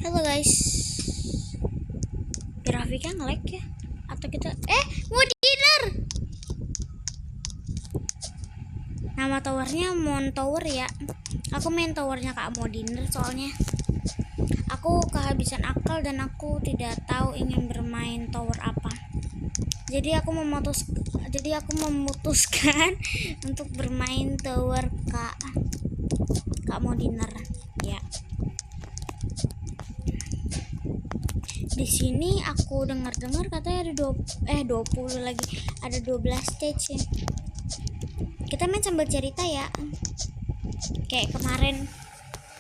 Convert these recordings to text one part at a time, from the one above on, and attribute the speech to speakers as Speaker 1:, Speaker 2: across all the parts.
Speaker 1: Halo guys, grafiknya nge-lag ya? Atau kita mau dinner? Nama towernya Moon Tower ya. Aku main towernya Kak mau dinner soalnya aku kehabisan akal dan aku tidak tahu ingin bermain tower apa. Jadi aku memutuskan untuk bermain tower Kak mau dinner ya. Di sini aku dengar-dengar katanya ada 20 lagi, ada 12 stage ya. Kita main sambil cerita ya. Kayak kemarin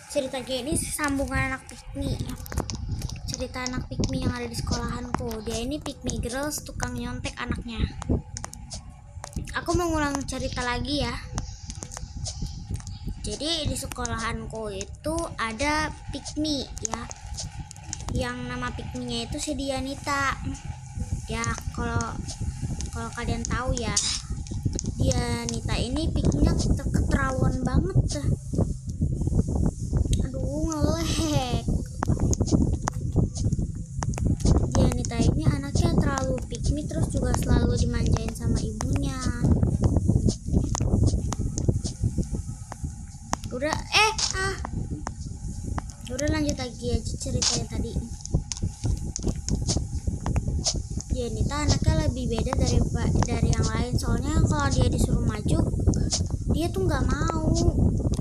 Speaker 1: cerita kayak ini sambungan anak pikmi. Cerita anak pikmi yang ada di sekolahanku. Dia ini pikmi girls, tukang nyontek anaknya. Aku mau ngulang cerita lagi ya. Jadi di sekolahanku itu ada pikmi ya. Yang nama pikminya itu si Dianita ya. Kalau kalian tahu ya, Dianita ini pikminya keterlaluan banget. Aduh ngelek. Dianita ini anaknya terlalu pikmi, terus juga selalu dimanjain sama ibunya. Udah lanjut lagi aja ceritanya tadi. Dianita anaknya lebih beda dari yang lain. Soalnya kalau dia disuruh maju, dia tuh nggak mau.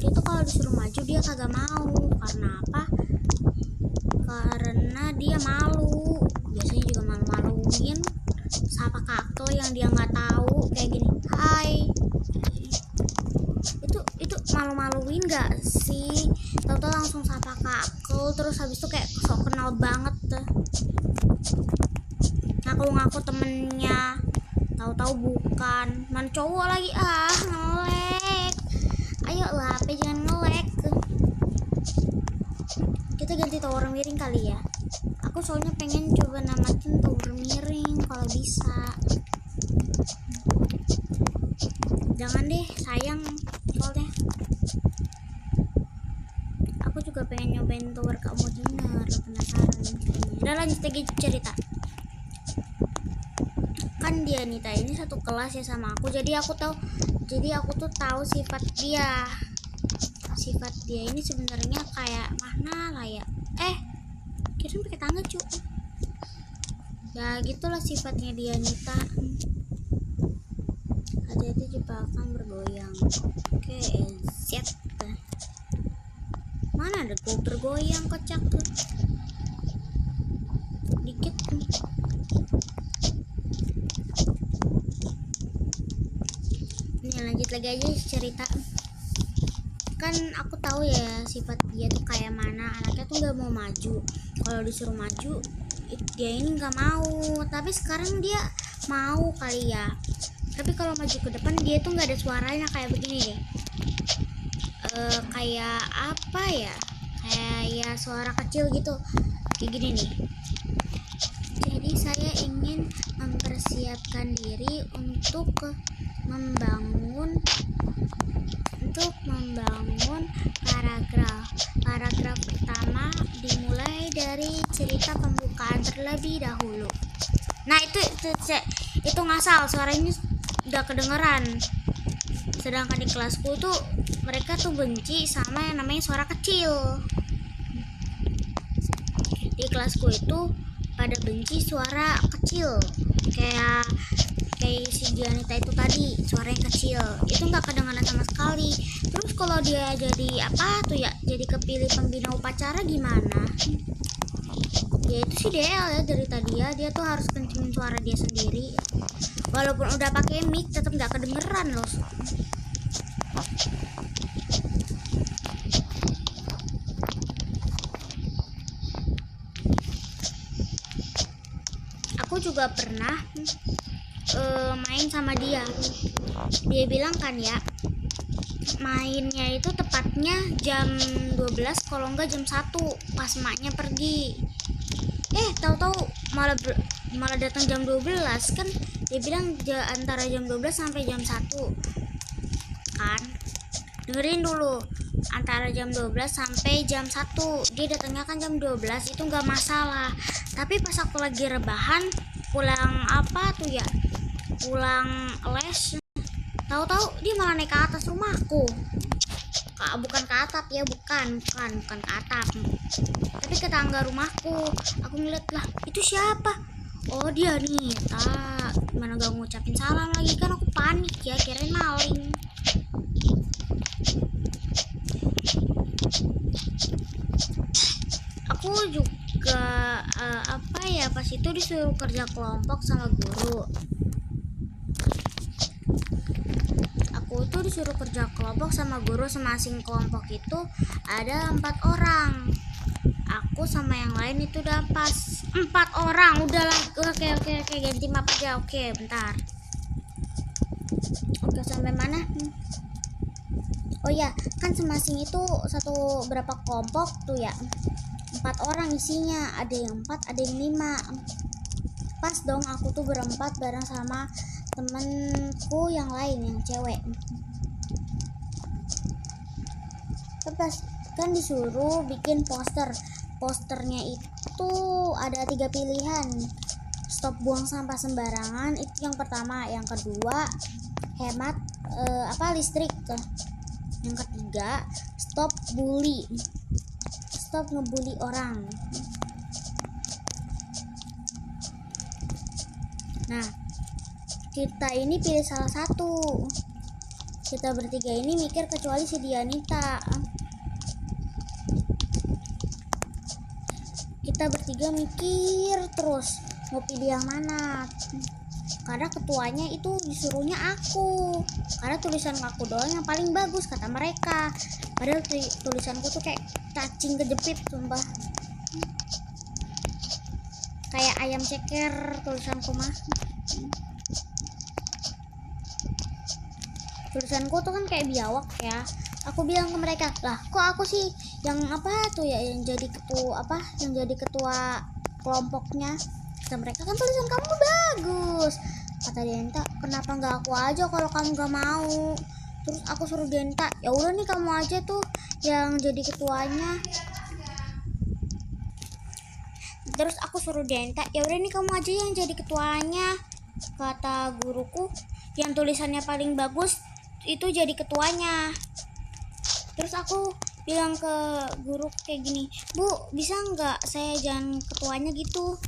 Speaker 1: Dia tuh kalau disuruh maju dia kagak mau. Karena apa? Karena dia malu. Biasanya juga malu-maluin sapa kakak yang dia nggak tahu kayak gini. Hai. Itu malu-maluin gak sih? Tahu-tahu langsung sapa kakak, terus habis itu kayak sok kenal banget tuh. Ngaku temennya, tahu-tahu bukan. Man cowok lagi, ngelek. Ayolah, jangan ngelek. Kita ganti tower miring kali ya. Aku soalnya pengen coba namatin tower miring kalau bisa. Jangan deh, sayang soalnya. Aku juga pengen nyobain tower kamu dinner, penasaran. Udah lanjut lagi cerita. Kan Dianita ini satu kelas ya sama aku, jadi aku tuh tahu sifat dia. Sifat dia ini sebenarnya kayak mana lah ya? Kirain pakai tangga cu. Ya gitulah sifatnya Dianita. Hati-hati jebakan bergoyang. Oke, siap. Mana ada gue bergoyang kocak tuh. Dikit. Ini lanjut lagi aja cerita. Kan aku tahu ya sifat dia tuh kayak mana. Anaknya tuh nggak mau maju. Kalau disuruh maju, dia ini nggak mau. Tapi sekarang dia mau kali ya. Tapi kalau maju ke depan dia tuh nggak ada suaranya kayak begini deh. Kayak apa ya? Kayak suara kecil gitu. Kayak gini nih. Jadi saya ingin mempersiapkan diri untuk membangun paragraf pertama dimulai dari cerita pembukaan terlebih dahulu. Nah itu ngasal, suaranya udah kedengeran. Sedangkan di kelasku tuh mereka tuh benci sama yang namanya suara kecil. Di kelasku itu pada benci suara kecil, kayak si Dianita itu tadi suaranya kecil, itu nggak kedengaran sama sekali. Terus kalau dia jadi apa tuh ya, jadi kepilih pembina upacara gimana? Dia itu sih DL ya dari tadi ya, dia tuh harus kencengin suara dia sendiri. Walaupun udah pakai mic tetap nggak kedengeran loh. Aku juga pernah main sama dia. Dia bilang kan ya, mainnya itu tepatnya jam 12 kalau enggak jam 1 pas emaknya pergi. Tahu-tahu malah datang jam 12 kan. Dia bilang antara jam 12 sampai jam 1 kan. Dengerin dulu. antara jam 12 sampai jam 1. Dia datangnya kan jam 12, itu nggak masalah. Tapi pas aku lagi rebahan, pulang apa tuh ya, pulang les, tahu-tahu dia malah naik ke atas rumahku. Bukan ke atap ya, bukan ke atap, tapi ke tangga rumahku. Aku ngeliat, lah itu siapa? Oh dia nih, tak mana gak ngucapin salam lagi, kan aku panik ya, kirain maling. Aku juga apa ya, pas itu disuruh kerja kelompok sama guru. Aku tuh disuruh kerja kelompok sama guru, semasing kelompok itu ada 4 orang. Aku sama yang lain itu udah pas 4 orang. Udahlah, oke ganti map aja. Oke, bentar. Oke, sampai mana? Oh ya, kan semasing itu satu berapa kelompok tuh ya? 4 orang isinya, ada yang 4, ada yang 5. Pas dong, aku tuh berempat bareng sama temenku yang lain, yang cewek. Pas kan disuruh bikin posternya itu ada 3 pilihan. Stop buang sampah sembarangan, itu yang pertama. Yang kedua, hemat listrik. Yang ketiga, stop ngebully orang. Nah, kita ini pilih salah satu. Kita bertiga ini mikir, kecuali si Dianita. Kita bertiga mikir terus mau pilih yang mana, karena ketuanya itu disuruhnya aku, karena tulisan aku doang yang paling bagus kata mereka. Padahal tulisanku tuh kayak cacing kejepit, sumpah, kayak ayam ceker tulisanku mah. Tulisanku tuh kan kayak biawak ya. Aku bilang ke mereka, lah kok aku sih yang apa tuh ya, yang jadi ketua kelompoknya. Kata mereka, kan tulisan kamu bagus. Kata Denta, kenapa nggak aku aja kalau kamu nggak mau? Terus aku suruh Denta, ya udah nih kamu aja tuh yang jadi ketuanya. Terus aku suruh Denta, ya udah nih kamu aja yang jadi ketuanya. Kata guruku, yang tulisannya paling bagus itu jadi ketuanya. Terus aku bilang ke guru kayak gini, Bu, bisa nggak saya jangan ketuanya gitu?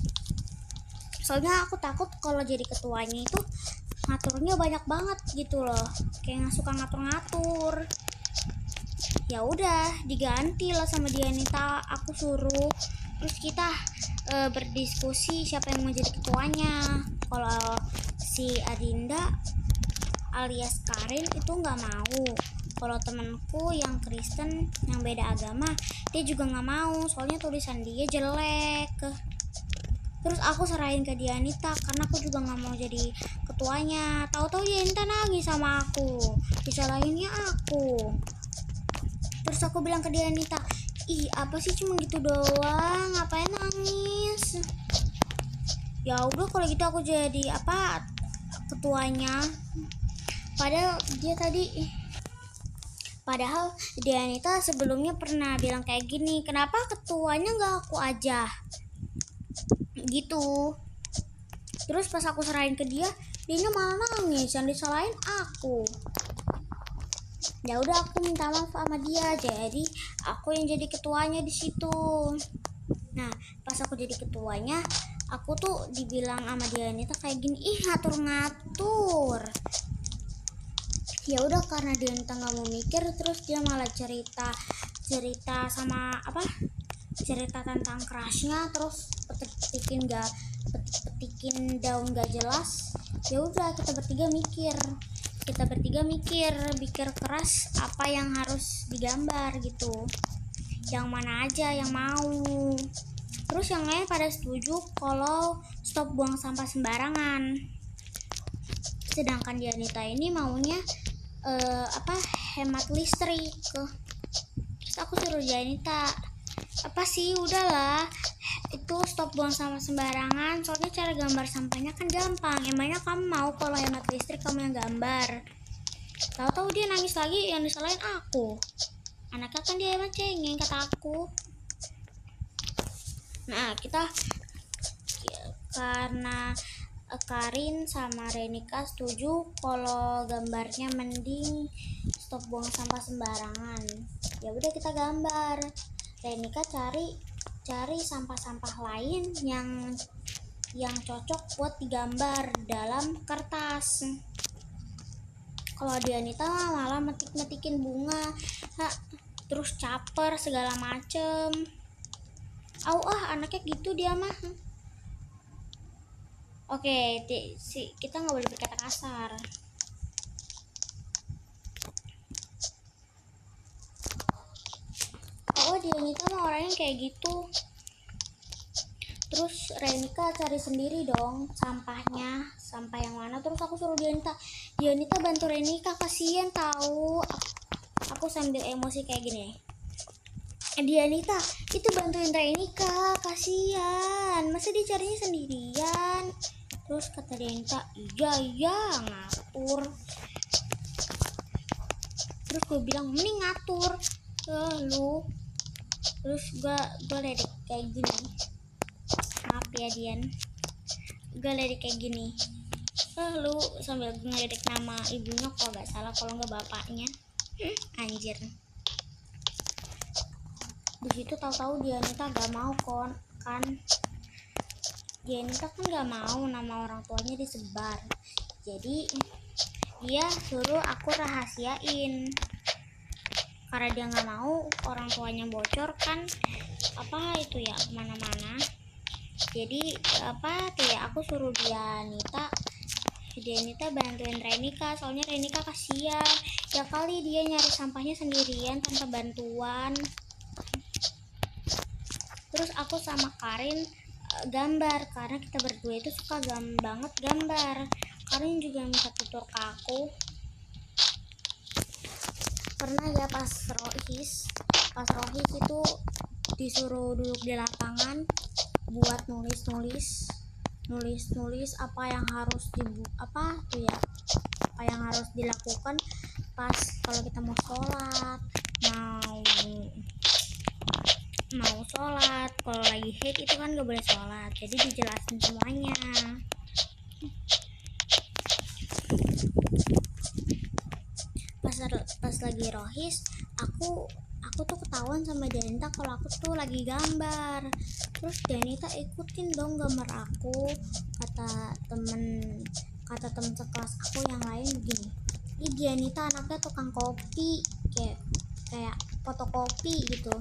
Speaker 1: Soalnya aku takut kalau jadi ketuanya itu ngaturnya banyak banget gitu loh, kayak nggak suka ngatur-ngatur. Ya udah, diganti lah sama Dianita, aku suruh. Terus kita berdiskusi siapa yang mau jadi ketuanya. Kalau si Adinda alias Karin itu nggak mau. Kalau temanku yang Kristen, yang beda agama, dia juga nggak mau, soalnya tulisan dia jelek. Terus aku serahin ke Dianita karena aku juga nggak mau jadi ketuanya. Tahu-tahu Dianita nangis sama aku, disalahinnya aku. Terus aku bilang ke Dianita, ih apa sih cuma gitu doang, ngapain nangis? Ya udah kalau gitu aku jadi ketuanya. Padahal Dianita sebelumnya pernah bilang kayak gini, kenapa ketuanya nggak aku aja gitu. Terus pas aku serahin ke dia malah nangis, yang disalahin aku. Ya udah aku minta maaf sama dia, jadi aku yang jadi ketuanya di situ. Nah pas aku jadi ketuanya, aku tuh dibilang sama Dianita kayak gini, ih ngatur-ngatur. Ya udah, karena Dianita nggak mau mikir, terus dia malah cerita tentang crushnya, terus petikin daun gak jelas. Ya udah kita bertiga mikir keras apa yang harus digambar gitu, yang mana aja yang mau. Terus yang lain pada setuju kalau stop buang sampah sembarangan, sedangkan Dianita ini maunya hemat listrik. Terus aku suruh Dianita, udahlah itu stop buang sampah sembarangan, soalnya cara gambar sampahnya kan gampang. Emangnya kamu mau kalau hemat listrik kamu yang gambar? Tahu-tahu dia nangis lagi, yang disalahin aku. Anaknya kan dia emang cengeng kata aku. Nah kita karena Karin sama Renika setuju kalau gambarnya mending stop buang sampah sembarangan. Ya udah kita gambar. Renika cari sampah-sampah lain yang cocok buat digambar dalam kertas. Kalau Dianita malah metik-metikin bunga, terus caper segala macem. Anaknya gitu dia mah. Oke, kita nggak boleh berkata kasar. Dianita mah orangnya kayak gitu. Terus Renika cari sendiri dong sampahnya, sampah yang mana. Terus aku suruh Dianita bantu Renika, kasihan tahu. Aku sambil emosi kayak gini. Dianita itu bantuin Renika, kasihan. Masa dia carinya sendirian? Terus kata Dianita, iya ngatur. Terus gue bilang mending ngatur lu. Terus gue ledek kayak gini, maaf ya Dian, gue ledek kayak gini, lu sambil ngeledek nama ibunya kalau nggak salah, kalau nggak bapaknya. Anjir. Di situ tahu-tahu Dianita gak mau kan. Dianita kan gak mau nama orang tuanya disebar, jadi dia suruh aku rahasiain karena dia nggak mau orang tuanya bocor kan itu ya kemana-mana. Jadi aku suruh Dianita bantuin Renika, soalnya Renika kasihan ya kali dia nyari sampahnya sendirian tanpa bantuan. Terus aku sama Karin gambar karena kita berdua itu suka banget gambar. Karin juga minta tutor ke aku. Pernah ya pas Rohis itu disuruh duduk di lapangan buat nulis apa yang harus apa yang harus dilakukan pas kalau kita mau sholat, kalau lagi haid itu kan gak boleh sholat, jadi dijelasin semuanya. Pas lagi Rohis aku tuh ketahuan sama Dianita kalau aku tuh lagi gambar. Terus Dianita ikutin dong gambar aku. Kata temen sekelas aku yang lain begini, ih Dianita anaknya tukang kopi, kayak fotokopi gitu.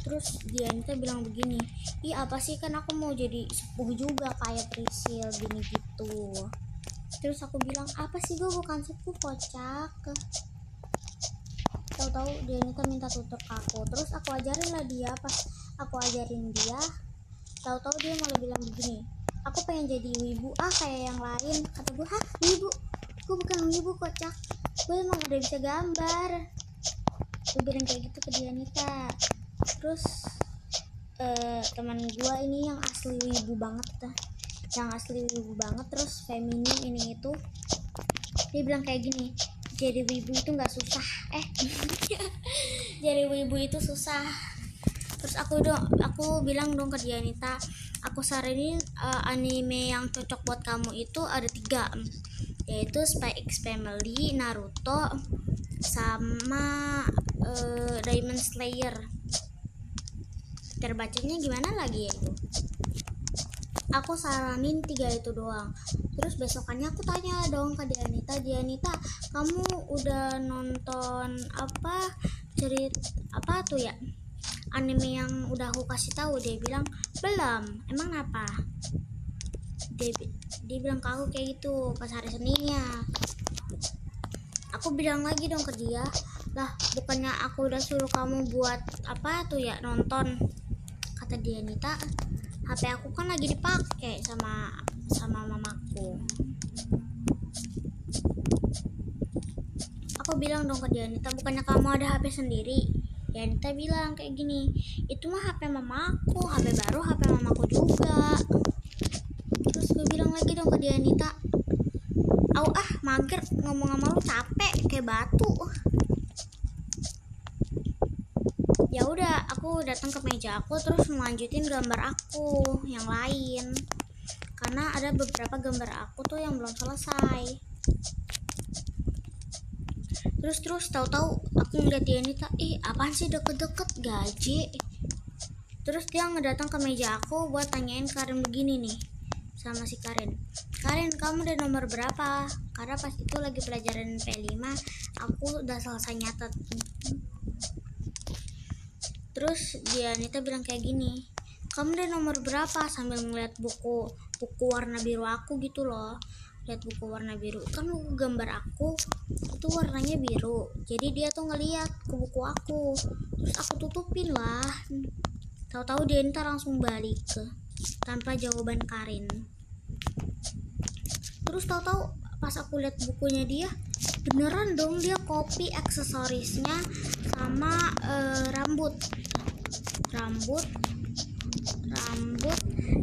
Speaker 1: Terus Dianita bilang begini, ih apa sih, kan aku mau jadi sepuh juga kayak Prisil gini gitu. Terus aku bilang, apa sih, gue bukan sepuh, kocak. Tahu-tahu Dianita minta tutur ke aku. Terus aku ajarin lah dia. Pas aku ajarin dia, tahu-tahu dia malah bilang begini, aku pengen jadi wibu kayak yang lain. Kata gue, hah wibu? Gue bukan wibu, kocak, gue emang udah bisa gambar. Gue bilang kayak gitu ke Dianita. Terus teman gue ini yang asli wibu banget, terus feminim ini itu, dia bilang kayak gini, jadi wibu itu nggak susah, jadi wibu itu susah. Terus aku bilang dong ke Dianita, aku saranin anime yang cocok buat kamu itu ada 3, yaitu Spy X Family, Naruto, sama Demon Slayer. Terbacanya gimana lagi ya itu? Aku saranin 3 itu doang. Terus besokannya aku tanya dong ke Dianita, kamu udah nonton anime yang udah aku kasih tahu? Dia bilang belum. Emang apa? Dia bilang ke aku kayak gitu pas hari Seninnya. Aku bilang lagi dong ke dia, lah bukannya aku udah suruh kamu buat nonton. Kata Dianita, HP aku kan lagi dipakai sama mamaku. Aku bilang dong ke Dianita, bukannya kamu ada HP sendiri? Dianita bilang kayak gini, itu mah HP mamaku, HP baru HP mamaku juga. Terus gue bilang lagi dong ke Dianita, mager ngomong sama lu, capek kayak batu. Ya udah, aku datang ke meja aku terus melanjutin gambar aku yang lain karena ada beberapa gambar aku tuh yang belum selesai. Terus tahu-tahu aku ngeliat dia Nita, apaan sih deket-deket gaji. Terus dia ngedatang ke meja aku buat tanyain Karin begini nih sama si Karin, kamu udah nomor berapa? Karena pas itu lagi pelajaran P5 aku udah selesai nyatet. Terus dia Nita bilang kayak gini, kamu udah nomor berapa? Sambil ngeliat buku warna biru aku gitu loh. Lihat buku warna biru, kan buku gambar aku itu warnanya biru, jadi dia tuh ngeliat ke buku aku. Terus aku tutupin lah. Tahu-tahu dia ntar langsung balik tanpa jawaban Karin. Terus tahu-tahu pas aku lihat bukunya dia, beneran dong dia copy aksesorisnya sama rambut,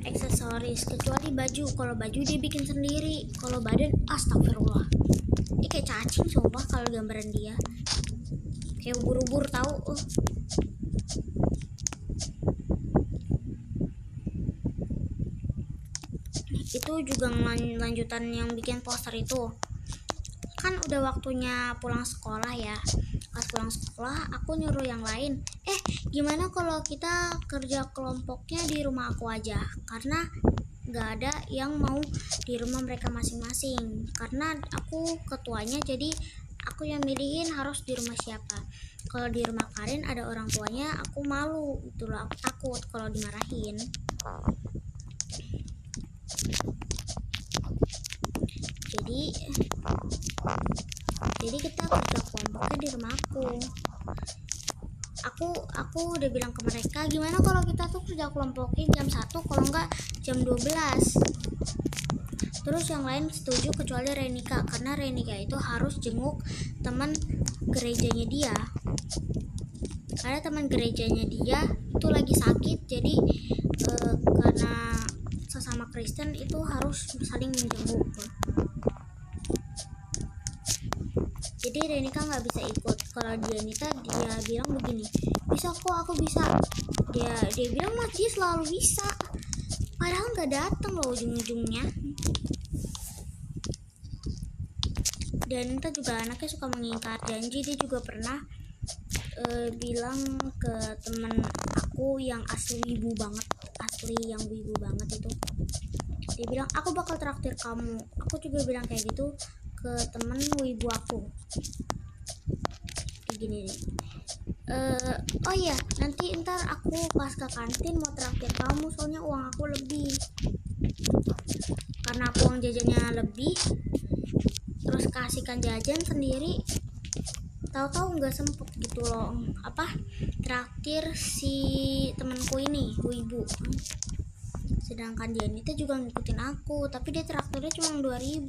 Speaker 1: aksesoris, kecuali baju. Kalau baju dia bikin sendiri, kalau badan astagfirullah. Ini kayak cacing sumpah kalau gambaran dia. Kayak ubur-ubur tahu. Itu juga lanjutan yang bikin poster itu. Kan udah waktunya pulang sekolah ya. Pas pulang sekolah aku nyuruh yang lain, gimana kalau kita kerja kelompoknya di rumah aku aja, karena gak ada yang mau di rumah mereka masing-masing. Karena aku ketuanya, jadi aku yang milihin harus di rumah siapa. Kalau di rumah Karin ada orang tuanya, aku malu gitu loh, aku takut kalau dimarahin. Jadi kita kerja kelompoknya di rumah aku udah bilang ke mereka, gimana kalau kita tuh kerja kelompoknya jam 1, kalau enggak jam 12. Terus yang lain setuju kecuali Renika, karena Renika itu harus jenguk teman gerejanya dia, karena teman gerejanya dia itu lagi sakit. Jadi karena sesama Kristen itu harus saling menjenguk. Jadi Renika nggak bisa ikut. Kalau dia Nita, dia bilang begini, bisa kok, aku bisa. Dia bilang mas dia selalu bisa, padahal nggak datang loh ujung-ujungnya. Dan Nita juga anaknya suka mengingkar janji. Dia juga pernah bilang ke teman aku yang asli wibu banget itu, dia bilang aku bakal traktir kamu. Aku juga bilang kayak gitu ke temen wibu aku, kayak gini nih, oh iya nanti ntar aku pas ke kantin mau traktir kamu, soalnya uang aku lebih. Karena aku uang jajannya lebih, terus kasihkan jajan sendiri, tahu-tahu nggak sempet gitu loh traktir si temanku ini wibu. Sedangkan dia Nita juga ngikutin aku, tapi dia traktirnya cuma 2000,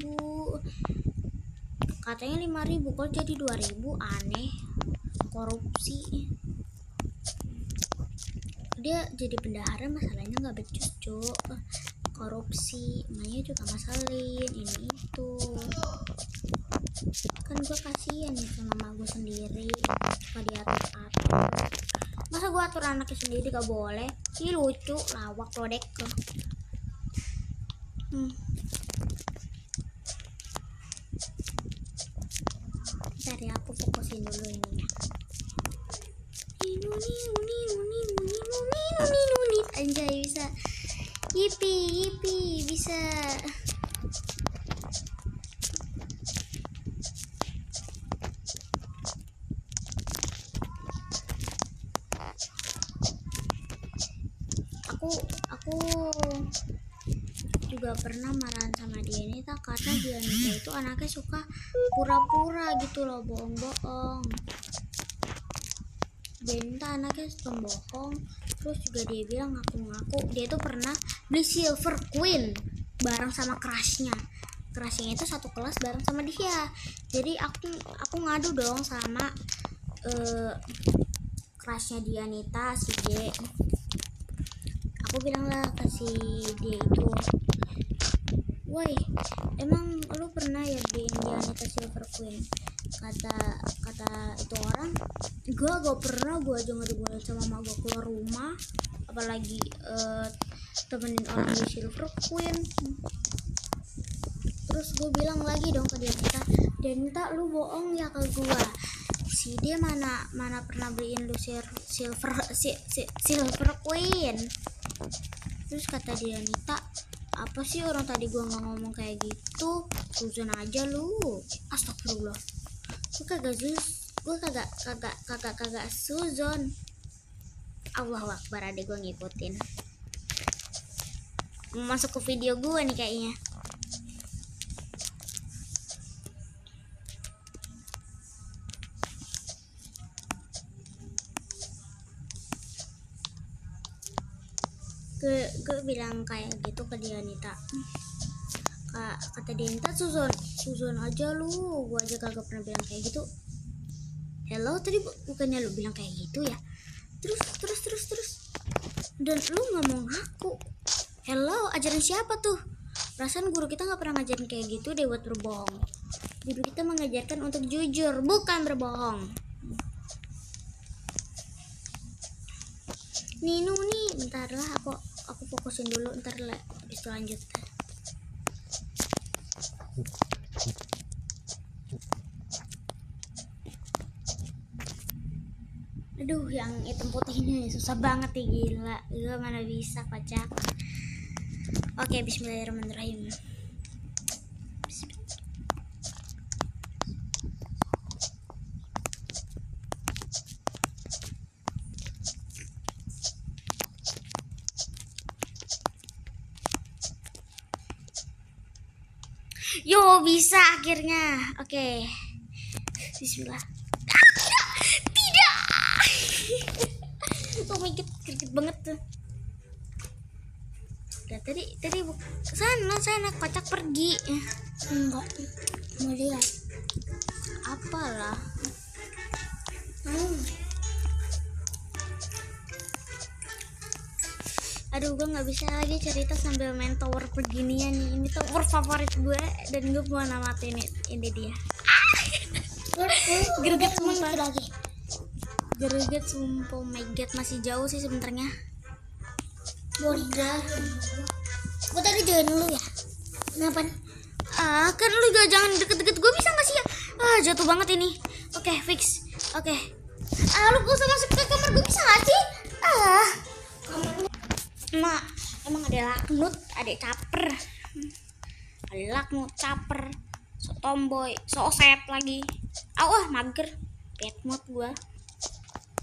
Speaker 1: katanya 5000, kok jadi 2000, aneh. Korupsi. Dia jadi bendahara masalahnya nggak becus cuk, korupsi. Emaknya juga masalin ini itu, kan gue kasihan ya sama mama gue sendiri, suka diatur-atur. Masa gue atur anaknya sendiri gak boleh? Ih lucu, lawak lo dek. Bentar ya, aku fokusin dulu ini ya. Anjay bisa. Yipi bisa. Aku juga pernah marahan sama dia Nita, karena dia Nita itu anaknya suka pura-pura gitu loh, bohong-bohong. Dia Nita anaknya pembohong. Terus juga dia bilang ngaku-ngaku dia itu pernah beli Silver Queen bareng sama crushnya itu satu kelas bareng sama dia. Jadi aku ngadu dong sama crushnya dia Nita, si J. Aku bilang lah ke si dia itu, woi emang lu pernah ya beliin dia Nita Silver Queen? kata itu orang, gak pernah gue aja nggak dibolehin sama mak gue keluar rumah, apalagi temenin orang di Silver Queen. Terus gue bilang lagi dong ke dia, Denita lu bohong ya ke gue, si dia mana pernah beliin lu Silver Queen. Terus kata dia, Nita, apa sih orang tadi gua nggak ngomong kayak gitu, suzon aja lu. Astagfirullah, gue kagak suzon. Allahu Akbar, adek gue ngikutin. Masuk ke video gue nih kayaknya. Gue bilang kayak gitu ke dia, Nita. Kata dia, Nita, suzon aja lu, gue aja kagak pernah bilang kayak gitu. Hello, tadi bukannya lu bilang kayak gitu ya? Terus dan lu nggak mau ngaku. Hello, ajaran siapa tuh? Perasaan guru kita nggak pernah ngajarin kayak gitu deh buat berbohong. Guru kita mengajarkan untuk jujur, bukan berbohong. Ninu nih, bentar lah, aku fokusin dulu, ntar lah habis itu lanjut. Aduh, yang hitam putih ini susah banget ya, gila. Gue mana bisa kocak. Oke, bismillahirrahmanirrahim. Yo, bisa akhirnya. Oke. Bismillah. Tidak. Oh my god, greget banget tuh. Udah, tadi sana kocak pergi. Enggak. Mau lihat. Apalah. Aduh, gue nggak bisa lagi cerita sambil main tower beginian nih. Ini tower favorit gue dan gue mau namatin ini dia. Greget sumpah lagi. Greget sumpah, oh my god, masih jauh sih sebenarnya. Bodoh. Gue tadi jangan dulu ya. Kenapa? Kan lu jangan deket-deket gue, bisa nggak sih ya? Jatuh banget ini. Oke, fix. Oke. Lu gak usah masuk ke kamar gue, bisa nggak sih? Nah, emang ada laknut, ada caper. Ada laknut, caper, so tomboy, so set lagi. Mager. Bad mood gua.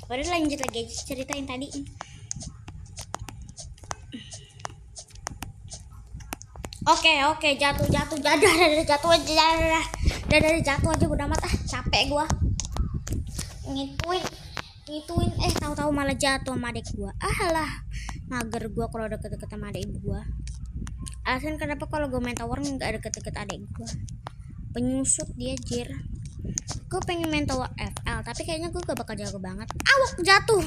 Speaker 1: Padahal lanjut lagi aja ceritain tadi. Oke, jatuh aja udah amat capek gua. Ngituin tahu-tahu malah jatuh sama adik gua. Mager gua kalau deket-deket sama adik gua. Alasan kenapa kalau gue main tower nggak deket-deket adik gua, penyusup dia, jir. Gue pengen main tower FL tapi kayaknya gue gak bakal jago banget. Jatuh.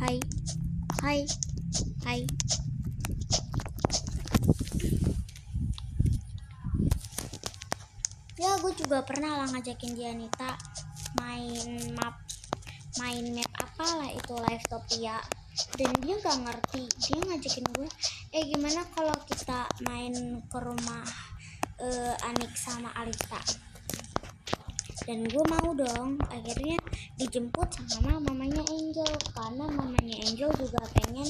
Speaker 1: Hai. Ya, gue juga pernah lah ngajakin dia, Nita, main map apalah itu, Livetopia, dan dia gak ngerti. Dia ngajakin gue, gimana kalau kita main ke rumah Anik sama Alita, dan gue mau dong. Akhirnya dijemput sama mamanya Angel, karena mamanya Angel juga pengen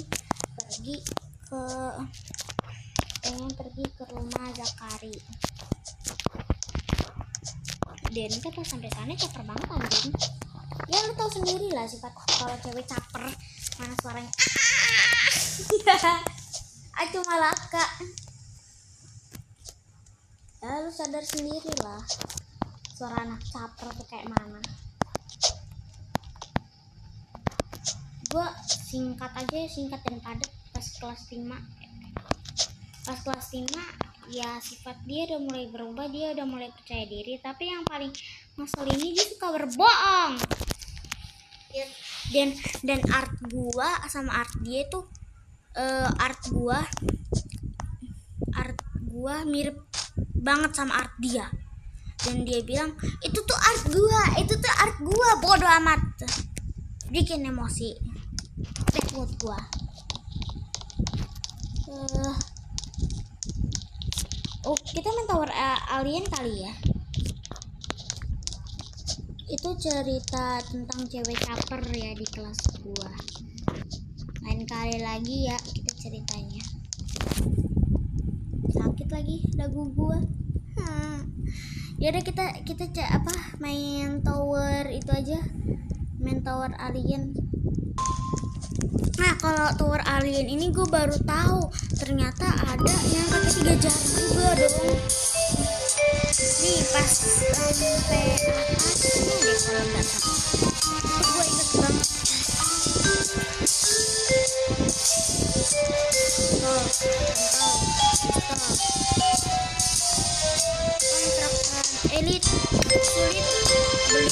Speaker 1: pergi ke rumah Zakari. Dan kita pas sampai sana caper banget anjing. Ya lu tau sendiri lah sifat kalau cewek caper, mana suaranya cuma laka. Ya lu sadar sendiri lah suara anak caper tuh kayak mana. Gua singkat dan padat. Pas kelas 5 ya sifat dia udah mulai berubah, dia udah mulai percaya diri. Tapi yang paling ngeselin ini dia suka berbohong. Dan art gua sama art dia tuh art gua mirip banget sama art dia. Dan dia bilang, itu tuh art gua, bodoh amat. Bikin emosi. Bad mood gua. Oh, kita main tower alien kali ya. Itu cerita tentang cewek caper ya di kelas gua. Lain kali lagi ya kita ceritanya. Sakit lagi dagu gua. Yaudah kita main tower itu aja. Main tower alien. Nah, kalau tower alien ini gue baru tahu ternyata ada yang pakai 3 jari juga dong. Nih pas sampai atasnya deh kalau nggak salah. Gue inget banget. Kontrakan elit sulit beli.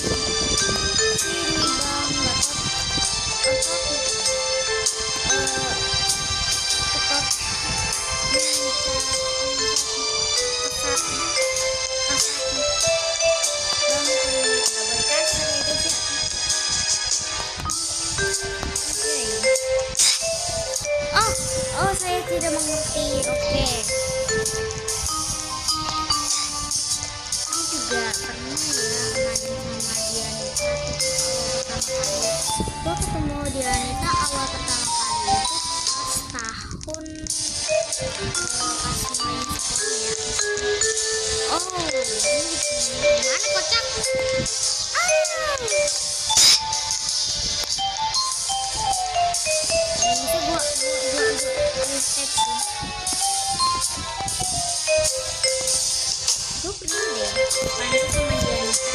Speaker 1: Sini bang, nggak Oh, saya tidak mengerti. Oke. Ini juga pernah ya main sama Dianita. Gue ketemu Dianita awal pertama kali itu pas tahun pas main sekolah ya. Oh, ini mana kocak? Gue pernah deh main sama Dianita.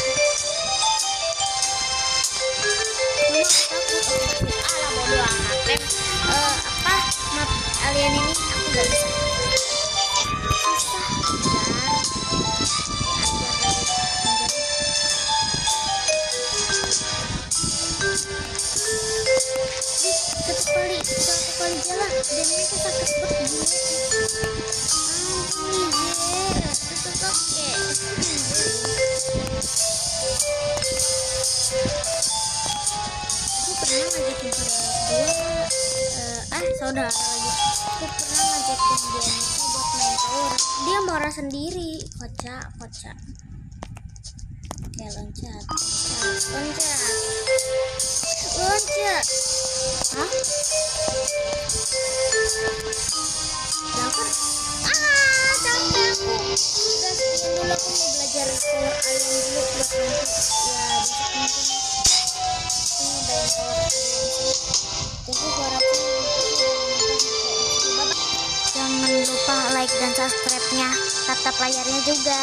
Speaker 1: Bodo amat. Map alien ini aku gak bisa. Susah satu kali jalan dan mereka sakit banget gini. Aku pernah ngajakin saudara lagi. Aku pernah ngajakin dia buat main tower. Dia marah sendiri. Kocak. Oke, loncat. Hah? Dapat? Capek aku. Udah sekian dulu, aku mau belajar tower alien dulu buat nanti. Ya, besok mungkin. Ini udah tower alien. Tunggu suara jangan lupa like dan subscribe-nya, tap layarnya juga.